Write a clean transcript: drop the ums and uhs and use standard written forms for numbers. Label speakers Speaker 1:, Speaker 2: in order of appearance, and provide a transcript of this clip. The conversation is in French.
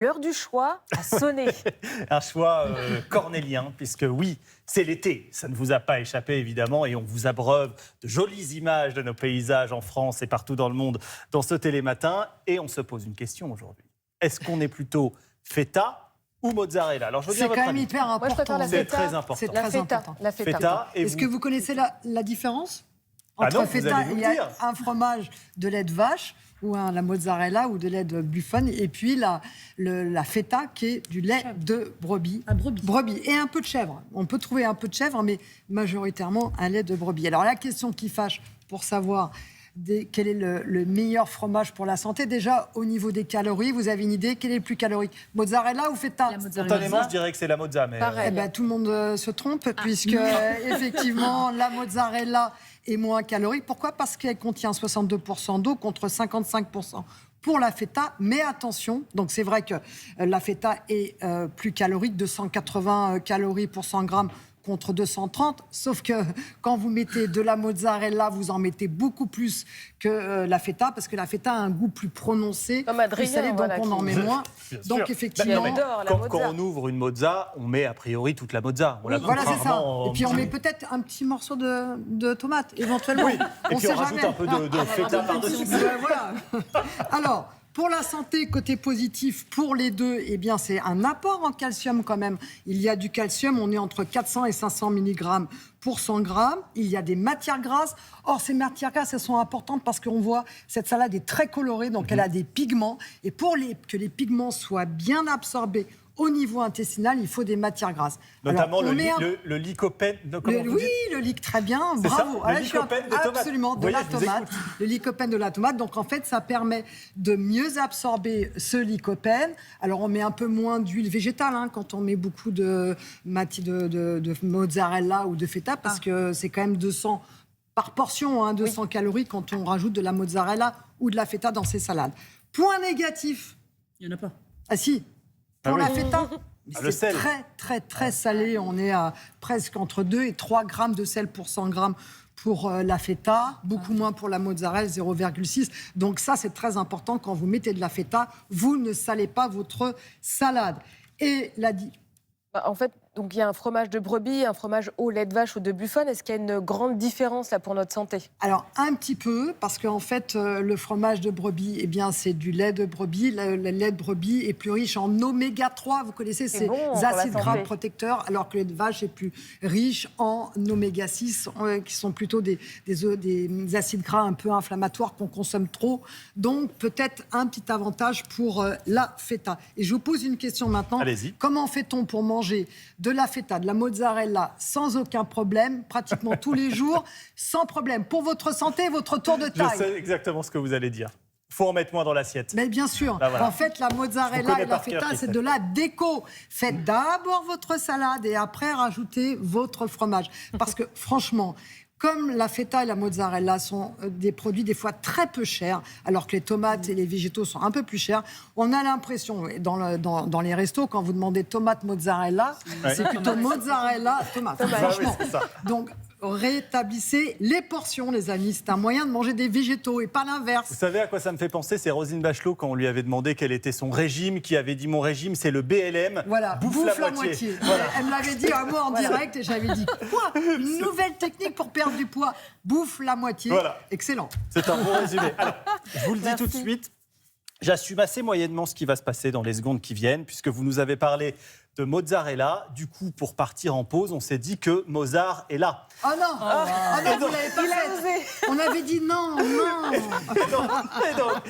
Speaker 1: L'heure du choix a sonné.
Speaker 2: Un choix cornélien, puisque oui, c'est l'été. Ça ne vous a pas échappé, évidemment, et on vous abreuve de jolies images de nos paysages en France et partout dans le monde dans ce Télématin. Et on se pose une question aujourd'hui. Est-ce qu'on est plutôt feta ou mozzarella? Alors, je veux dire
Speaker 3: C'est
Speaker 2: votre
Speaker 3: quand même
Speaker 2: avis.
Speaker 3: hyper important.
Speaker 1: Moi, je préfère la
Speaker 2: C'est
Speaker 1: feta.
Speaker 2: très important.
Speaker 3: C'est
Speaker 1: La
Speaker 3: très
Speaker 1: feta.
Speaker 3: important.
Speaker 1: La feta.
Speaker 2: Feta et
Speaker 3: Est-ce que vous connaissez la différence
Speaker 2: Ah
Speaker 3: entre
Speaker 2: non, vous
Speaker 3: feta,
Speaker 2: allez nous
Speaker 3: il
Speaker 2: le
Speaker 3: y a
Speaker 2: dire.
Speaker 3: un fromage de lait de vache ou la mozzarella ou de lait de buffon, et puis la feta qui est du lait de brebis. Brebis et un peu de chèvre. On peut trouver un peu de chèvre, mais majoritairement un lait de brebis. Alors la question qui fâche pour savoir quel est le meilleur fromage pour la santé, déjà au niveau des calories, vous avez une idée? Quel est le plus calorique, mozzarella ou feta?
Speaker 2: Spontanément, je dirais que c'est la mozza, mais...
Speaker 1: Pareil.
Speaker 3: Eh ben, tout le monde se trompe, puisque effectivement, la mozzarella est moins calorique. Pourquoi? Parce qu'elle contient 62% d'eau contre 55% pour la feta. Mais attention, donc c'est vrai que la feta est plus calorique, 280 calories pour 100 grammes contre 230, sauf que quand vous mettez de la mozzarella, vous en mettez beaucoup plus que la feta, parce que la feta a un goût plus prononcé,
Speaker 1: Comme
Speaker 3: plus
Speaker 1: Adrien,
Speaker 3: salé, donc
Speaker 1: voilà,
Speaker 3: on en met moins.
Speaker 2: Bien sûr.
Speaker 3: Donc
Speaker 2: Non,
Speaker 3: effectivement...
Speaker 2: mais
Speaker 1: J'adore la
Speaker 2: quand
Speaker 1: mozza.
Speaker 2: on ouvre une mozza, on met a priori toute la mozza. On la coupe
Speaker 3: Voilà, c'est ça.
Speaker 2: rarement en
Speaker 3: Et puis on
Speaker 2: petits
Speaker 3: met
Speaker 2: bouts.
Speaker 3: peut-être un petit morceau de tomate, éventuellement.
Speaker 2: Oui, et puis
Speaker 3: sait
Speaker 2: on rajoute
Speaker 3: jamais.
Speaker 2: un peu de feta par-dessus.
Speaker 3: Voilà. Alors, pour la santé, côté positif, pour les deux, eh bien, c'est un apport en calcium quand même. Il y a du calcium, on est entre 400 et 500 mg pour 100 grammes. Il y a des matières grasses. Or, ces matières grasses, elles sont importantes parce qu'on voit cette salade est très colorée, donc elle a des pigments. Et pour que les pigments soient bien absorbés au niveau intestinal, il faut des matières grasses.
Speaker 2: Notamment
Speaker 3: Alors, on met
Speaker 2: le lycopène. Comment vous
Speaker 3: oui,
Speaker 2: dites
Speaker 3: le lyc, très bien,
Speaker 2: C'est
Speaker 3: bravo.
Speaker 2: ça, le
Speaker 3: Je suis
Speaker 2: lycopène de tomate.
Speaker 3: Absolument,
Speaker 2: Vous
Speaker 3: de
Speaker 2: voyez,
Speaker 3: la
Speaker 2: je vous
Speaker 3: tomate.
Speaker 2: écoute.
Speaker 3: Le lycopène de la tomate. Donc en fait, ça permet de mieux absorber ce lycopène. Alors on met un peu moins d'huile végétale quand on met beaucoup de mozzarella ou de feta, parce que c'est quand même 200 par portion, 200 calories quand on rajoute de la mozzarella ou de la feta dans ses salades. Point négatif.
Speaker 4: Il n'y en a pas.
Speaker 3: Ah si, pour
Speaker 2: Ah
Speaker 3: la
Speaker 2: oui.
Speaker 3: feta,
Speaker 2: le
Speaker 3: c'est
Speaker 2: sel.
Speaker 3: très salé. On est à presque entre 2 et 3 grammes de sel pour 100 grammes pour la feta, beaucoup moins pour la mozzarella, 0,6. Donc ça, c'est très important. Quand vous mettez de la feta, vous ne salez pas votre salade. Et
Speaker 1: En fait, donc il y a un fromage de brebis, un fromage au lait de vache ou de buffon. Est-ce qu'il y a une grande différence là pour notre santé?
Speaker 3: Alors, un petit peu, parce qu'en fait, le fromage de brebis, eh bien, c'est du lait de brebis. Le lait de brebis est plus riche en oméga 3. Vous connaissez ces
Speaker 1: bon pour la
Speaker 3: acides
Speaker 1: santé.
Speaker 3: gras protecteurs, alors que le lait de vache est plus riche en oméga 6, qui sont plutôt des acides gras un peu inflammatoires qu'on consomme trop. Donc, peut-être un petit avantage pour la feta. Et je vous pose une question maintenant.
Speaker 2: Allez-y.
Speaker 3: Comment fait-on pour manger de la feta, de la mozzarella, sans aucun problème, pratiquement tous les jours, sans problème, pour votre santé, votre tour de
Speaker 2: Je
Speaker 3: taille?
Speaker 2: sais exactement ce que vous allez dire. Il faut en mettre moins dans l'assiette.
Speaker 3: Mais bien sûr,
Speaker 2: Bah voilà.
Speaker 3: en fait, la
Speaker 2: Je vous
Speaker 3: mozzarella
Speaker 2: connais
Speaker 3: et la
Speaker 2: par cœur,
Speaker 3: feta, c'est
Speaker 2: Christelle.
Speaker 3: de la déco. Faites d'abord votre salade et après rajoutez votre fromage. Parce que franchement, comme la feta et la mozzarella sont des produits des fois très peu chers, alors que les tomates et les végétaux sont un peu plus chers, on a l'impression, dans les restos, quand vous demandez tomate mozzarella,
Speaker 2: Ouais.
Speaker 3: c'est plutôt mozzarella tomate.
Speaker 1: Tomate.
Speaker 3: Franchement.
Speaker 2: Ah oui, c'est ça.
Speaker 3: Donc, rétablissez les portions, les amis. C'est un moyen de manger des végétaux et pas l'inverse.
Speaker 2: Vous savez à quoi ça me fait penser? C'est Roselyne Bachelot, quand on lui avait demandé quel était son régime, qui avait dit: mon régime, c'est le BLM.
Speaker 3: Voilà,
Speaker 2: bouffe la moitié. Voilà.
Speaker 3: Elle me l'avait dit à moi en direct et j'avais dit quoi? Une nouvelle technique pour perdre du poids. Bouffe la moitié.
Speaker 2: Voilà.
Speaker 3: Excellent.
Speaker 2: C'est un bon résumé. Alors, je vous le dis
Speaker 1: Merci.
Speaker 2: tout de suite, j'assume assez moyennement ce qui va se passer dans les secondes qui viennent, puisque vous nous avez parlé de mozzarella. Du coup, pour partir en pause, on s'est dit que Mozart est là.
Speaker 3: Oh non, oh non, vous l'avez pas fait. On avait dit non.
Speaker 2: Et donc,